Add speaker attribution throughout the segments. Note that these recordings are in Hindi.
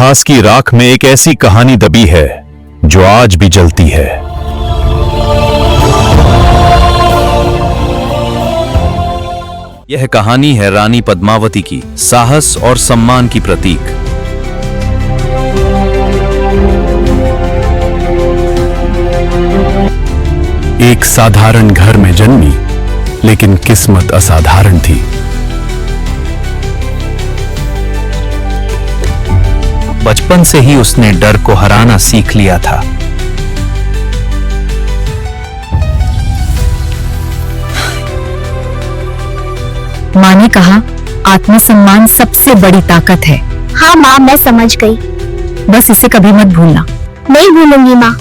Speaker 1: इतिहास की राख में एक ऐसी कहानी दबी है जो आज भी जलती है। यह कहानी है रानी पद्मावती की, साहस और सम्मान की प्रतीक। एक साधारण घर में जन्मी, लेकिन किस्मत असाधारण थी। बचपन से ही उसने डर को हराना सीख लिया था।
Speaker 2: माँ ने कहा, आत्मसम्मान सबसे बड़ी ताकत है।
Speaker 3: हाँ माँ, मैं समझ गई।
Speaker 2: बस इसे कभी मत भूलना।
Speaker 3: नहीं भूलूंगी माँ।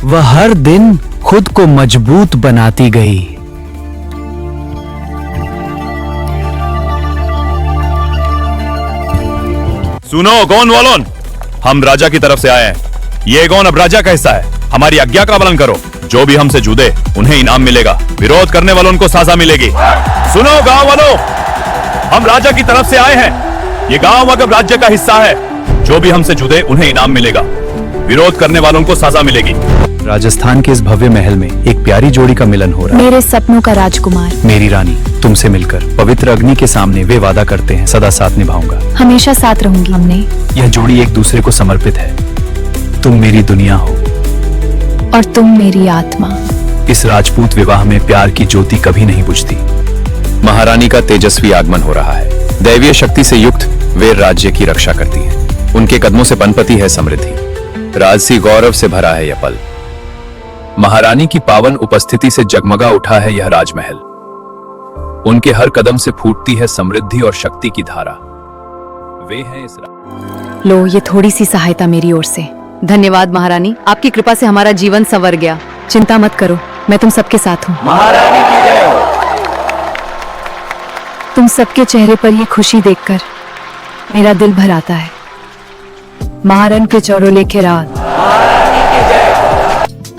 Speaker 4: वह हर दिन खुद को मजबूत बनाती गई।
Speaker 1: सुनो गौन वालों, हम राजा की तरफ से आए हैं। ये गौन अब राजा का हिस्सा है। हमारी आज्ञा का पालन करो। जो भी हमसे जुदे उन्हें इनाम मिलेगा। विरोध करने वालों को सजा मिलेगी। सुनो गांव वालों, हम राजा की तरफ से आए हैं। ये गांव अगर राज्य का हिस्सा है, जो भी हमसे जुदे उन्हें इनाम मिलेगा। विरोध करने वालों को सजा मिलेगी।
Speaker 4: राजस्थान के इस भव्य महल में एक प्यारी जोड़ी का मिलन हो रहा है।
Speaker 2: मेरे सपनों का राजकुमार,
Speaker 4: मेरी रानी, तुमसे मिलकर पवित्र अग्नि के सामने वे वादा करते हैं सदा साथ निभाऊंगा।
Speaker 2: हमेशा साथ रहूंगी। हमने
Speaker 4: यह जोड़ी एक दूसरे को समर्पित है। तुम मेरी दुनिया हो
Speaker 2: और तुम मेरी आत्मा।
Speaker 4: इस राजपूत विवाह में प्यार की ज्योति कभी नहीं बुझती।
Speaker 1: महारानी का तेजस्वी आगमन हो रहा है। दैवीय शक्ति से युक्त वे राज्य की रक्षा करती हैं। उनके कदमों से पनपती है समृद्धि। राजसी गौरव से भरा है यह पल। महारानी की पावन उपस्थिति से जगमगा उठा है यह राजमहल। उनके हर कदम से फूटती है समृद्धि और शक्ति की धारा। वे हैं इस
Speaker 2: लो, ये थोड़ी सी सहायता मेरी ओर से।
Speaker 5: धन्यवाद महारानी, आपकी कृपा से हमारा जीवन संवर गया।
Speaker 2: चिंता मत करो, मैं तुम सबके साथ हूँ।
Speaker 4: महारानी की जय हो।
Speaker 2: तुम सबके चेहरे पर ये खुशी देखकर मेरा दिल भर आता है। महारान के चौरो लेके रात,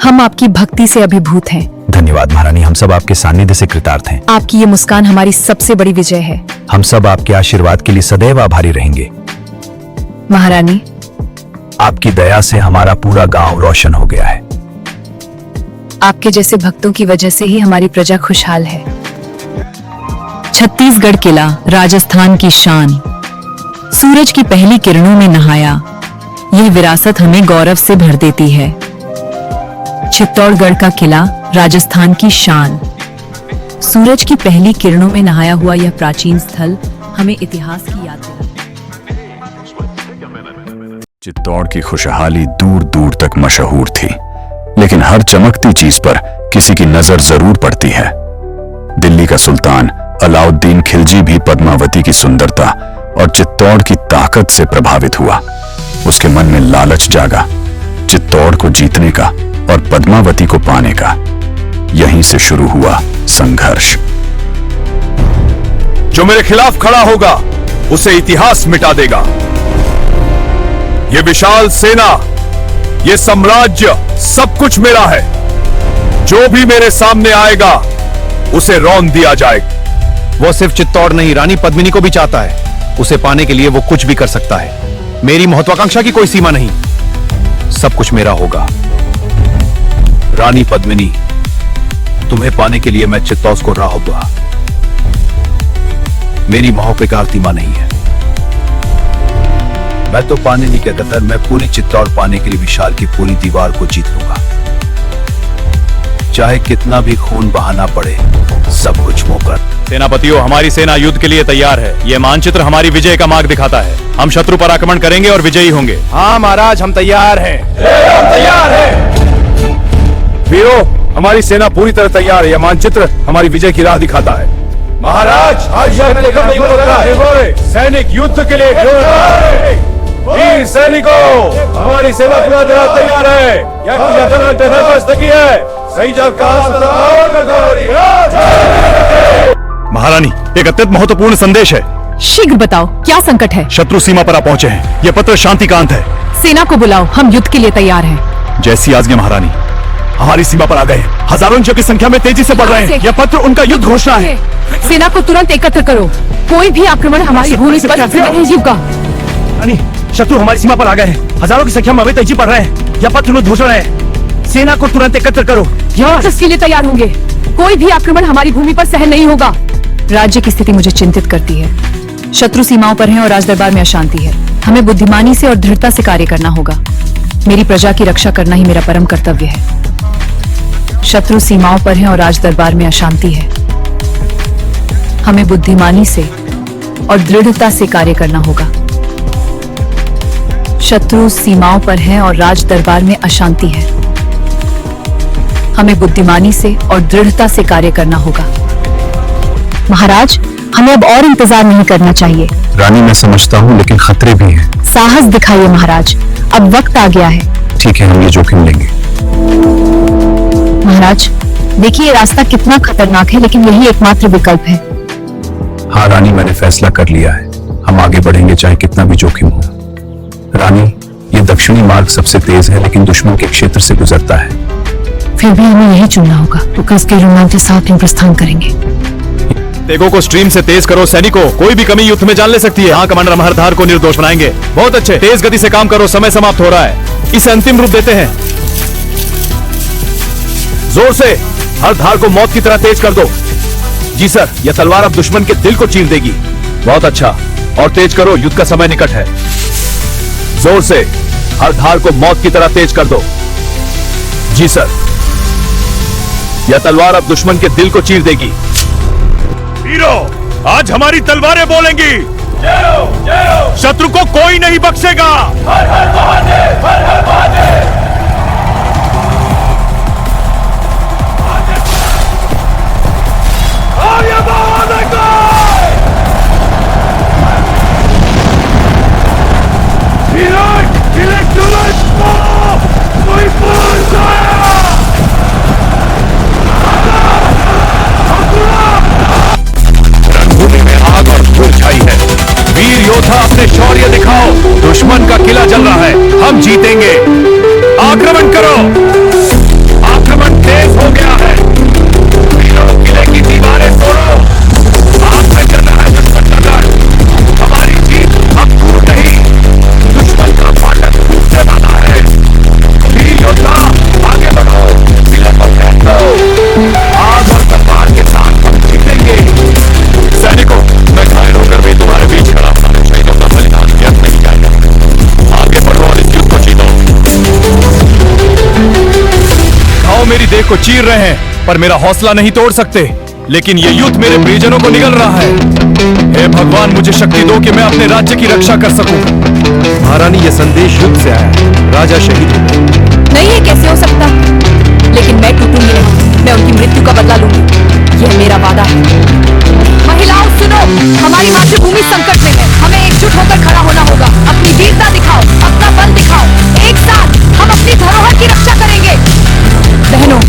Speaker 2: हम आपकी भक्ति से अभिभूत हैं।
Speaker 4: धन्यवाद महारानी, हम सब आपके सानिध्य से कृतार्थ हैं।
Speaker 2: आपकी ये मुस्कान हमारी सबसे बड़ी विजय है।
Speaker 4: हम सब आपके आशीर्वाद के लिए सदैव आभारी रहेंगे।
Speaker 2: महारानी,
Speaker 4: आपकी दया से हमारा पूरा गांव रोशन हो गया है।
Speaker 2: आपके जैसे भक्तों की वजह से ही हमारी प्रजा खुशहाल है। छत्तीसगढ़ किला, राजस्थान की शान। सूरज की पहली किरणों में नहाया, यह विरासत हमें गौरव से भर देती है। चित्तौड़गढ़ का किला, राजस्थान की शान। सूरज की पहली किरणों में नहाया हुआ यह प्राचीन स्थल हमें इतिहास की याद दिलाता है।
Speaker 6: चित्तौड़ की खुशहाली दूर दूर तक मशहूर थी, लेकिन हर चमकती चीज पर किसी की नजर जरूर पड़ती है। दिल्ली का सुल्तान अलाउद्दीन खिलजी भी पद्मावती की सुंदरता और चित्तौड़ की ताकत से प्रभावित हुआ। उसके मन में लालच जागा, चित्तौड़ को जीतने का और पद्मावती को पाने का। यहीं से शुरू हुआ संघर्ष।
Speaker 1: जो मेरे खिलाफ खड़ा होगा उसे इतिहास मिटा देगा। ये विशाल सेना, ये साम्राज्य, सब कुछ मेरा है। जो भी मेरे सामने आएगा उसे रौंद दिया जाएगा।
Speaker 4: वो सिर्फ चित्तौड़ नहीं, रानी पद्मिनी को भी चाहता है। उसे पाने के लिए वो कुछ भी कर सकता है। मेरी महत्वाकांक्षा की कोई सीमा नहीं। सब कुछ मेरा होगा।
Speaker 1: रानी पद्मिनी, तुम्हें पाने के लिए मैं चित्तौड़ को राह होगा। मेरी मोह पे कार्तिमा नहीं है। मैं तो पाने नहीं कहता, मैं पूरी चित्तौड़ पाने के लिए विशाल की पूरी दीवार को जीत लूंगा। चाहे कितना भी खून बहाना पड़े, सब कुछ मुकर। सेनापतियों, हमारी सेना युद्ध के लिए तैयार है। यह मानचित्र हमारी विजय का मार्ग दिखाता है। हम शत्रु पर आक्रमण करेंगे और विजयी होंगे।
Speaker 4: हाँ महाराज, हम तैयार हैं।
Speaker 1: हम तैयार हैं। वीरों, हमारी सेना पूरी तरह तैयार है। यह मानचित्र हमारी विजय की राह दिखाता है। महाराज, आज सैनिक युद्ध के लिए वीर सैनिकों, हमारी सेना पूरा तरह तैयार है। महारानी, एक अत्यंत महत्वपूर्ण संदेश है।
Speaker 2: शीघ्र बताओ, क्या संकट है?
Speaker 1: शत्रु सीमा पर आ पहुंचे हैं। यह पत्र शांतिकांत है।
Speaker 2: सेना को बुलाओ, हम युद्ध के लिए तैयार हैं।
Speaker 1: जैसी आज्ञा महारानी। हमारी सीमा पर आ गए। हजारों इंचों की संख्या में तेजी से बढ़ रहे हैं। यह पत्र उनका युद्ध घोषणा है।
Speaker 2: सेना को तुरंत एकत्र करो। कोई भी आक्रमण हमारी भूमि पर नहीं होगा।
Speaker 4: रानी, शत्रु हमारी सीमा पर आ गए हैं। हजारों की संख्या में हमें तेजी पड़ रहे हैं। यह पत्र दूषण है। सेना को तुरंत एकत्र करो। यहाँ
Speaker 5: इसके लिए तैयार होंगे। कोई भी आक्रमण हमारी भूमि पर सहन नहीं होगा।
Speaker 2: राज्य की स्थिति मुझे चिंतित करती है। शत्रु सीमाओं पर है और राजदरबार में अशांति है। हमें बुद्धिमानी से और दृढ़ता से कार्य करना होगा। मेरी प्रजा की रक्षा करना ही मेरा परम कर्तव्य है। शत्रु सीमाओं पर है और राजदरबार में अशांति है। हमें बुद्धिमानी से और दृढ़ता से कार्य करना होगा। शत्रु सीमाओं पर है और राजदरबार में अशांति है। हमें बुद्धिमानी से और दृढ़ता से कार्य करना होगा। महाराज, हमें अब और इंतजार नहीं करना चाहिए।
Speaker 6: रानी, मैं समझता हूँ, लेकिन खतरे भी हैं।
Speaker 2: साहस दिखाइए महाराज, अब वक्त आ गया है।
Speaker 6: ठीक है, हम ये जोखिम लेंगे।
Speaker 2: महाराज, देखिए ये रास्ता कितना खतरनाक है, लेकिन यही एकमात्र विकल्प है।
Speaker 6: हाँ रानी, मैंने फैसला कर लिया है। हम आगे बढ़ेंगे, चाहे कितना भी जोखिम हो। रानी, ये दक्षिणी मार्ग सबसे तेज है, लेकिन दुश्मन के क्षेत्र से गुजरता है।
Speaker 2: फिर भी हमें यही चुनना होगा। तो कसके रोमांच के साथ हम प्रस्थान करेंगे।
Speaker 1: तेगों को स्ट्रीम से तेज करो। सैनिकों, कोई भी कमी युद्ध में जान ले सकती है। हाँ, कमांडर हम हरधार को निर्दोष बनाएंगे। बहुत अच्छे, तेज गति से काम करो, समय समाप्त हो रहा है। इसे अंतिम रूप देते हैं।
Speaker 4: जोर से हरधार को मौत की तरह तेज कर दो। जी सर, यह तलवार अब दुश्मन के दिल को चीर देगी। बहुत अच्छा, और तेज करो, युद्ध का समय निकट है। जोर से हरधार को मौत की तरह तेज कर दो। जी सर, यह तलवार अब दुश्मन के दिल को चीर देगी। वीरों, आज हमारी तलवारें बोलेंगी। शत्रु को कोई नहीं बख्शेगा। हर हर महादेव, हर हर महादेव। रणभूमि में आग और धूल छाई है। वीर योद्धा, अपने शौर्य दिखाओ। दुश्मन का किला जल रहा है, हम जीतेंगे। आक्रमण करो। आक्रमण तेज हो गया है। वीरों, किले की दीवारें तोड़ो। आग में चल रहा है दुश्मन का गढ़। हमारी जीत अब दूर नहीं। दुश्मन का फाटक टूटने वाला है। वीर योद्धा, आगे बढ़ो। किले को फेंक दो। आग और तलवार के साथ हम जीतेंगे। सैनिकों, मैं घायल होकर भी तुम्हारे बीच खड़ा हूं। शहीदों का बलिदान व्यर्थ नहीं जाएगा। आगे बढ़ो और इस युद्ध को जीतो।
Speaker 1: घाव मेरी देह को चीर रहे हैं, पर मेरा हौसला नहीं तोड़ सकते। लेकिन ये युद्ध मेरे प्रियजनों को निगल रहा है। हे भगवान, मुझे शक्ति दो कि मैं अपने राज्य की रक्षा कर सकूं।
Speaker 4: महारानी, यह संदेश युद्ध से आया है। राजा शहीद हो गए।
Speaker 5: नहीं, ये कैसे हो सकता? लेकिन मैं टूटूंगी नहीं। मैं उनकी मृत्यु का बदला लूंगी। यह मेरा वादा है। महिलाओं सुनो, हमारी मातृभूमि संकट में है। हमें एकजुट होकर खड़ा होना होगा। अपनी वीरता दिखाओ, अपना बल दिखाओ। एक साथ हम अपनी धरोहर की रक्षा करेंगे। बहनों,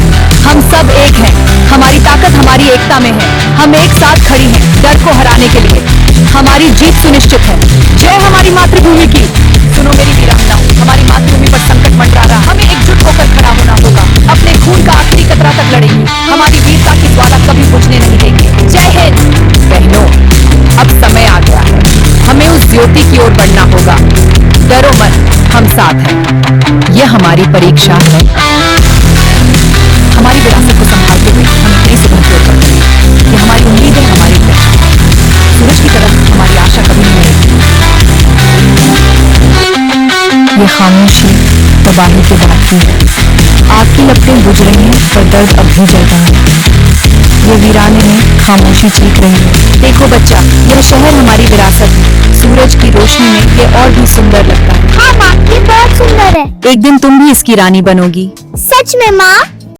Speaker 5: हम सब एक हैं। हमारी ताकत हमारी एकता में है। हम एक साथ खड़ी हैं डर को हराने के लिए। हमारी जीत सुनिश्चित है। जय हमारी मातृभूमि की। सुनो मेरी वीरांगनाओं, हमारी मातृभूमि पर संकट मंडरा रहा। हमें एकजुट होकर खड़ा होना होगा। अपने खून का आखिरी कतरा तक लड़ेंगे। हमारी वीरता की ज्वाला कभी बुझने नहीं देंगे। जय हिंद। बहनों, अब समय आ गया है। हमें उस ज्योति की ओर बढ़ना होगा। डरो मत, हम साथ हैं। यह हमारी परीक्षा है। हमारी विरासत को संभालते हुए हम एक नई सुबह की ओर बढ़ते हैं। यह हमारी उम्मीद है, हमारी पहचान। सूरज की तरफ हमारी आशा कभी नहीं रहेगी।
Speaker 2: ये खामोशी तबाही के बाद की है। आग की लपटें बुझ रही हैं, पर दर्द अब भी जल रहा है। ये वीराने में खामोशी चीख रही है। देखो बच्चा, यह शहर हमारी विरासत है। सूरज की रोशनी में ये और भी सुंदर लगता है।
Speaker 3: हाँ माँ, ये बहुत सुंदर है।
Speaker 2: एक दिन तुम भी इसकी रानी बनोगी।
Speaker 3: सच में माँ?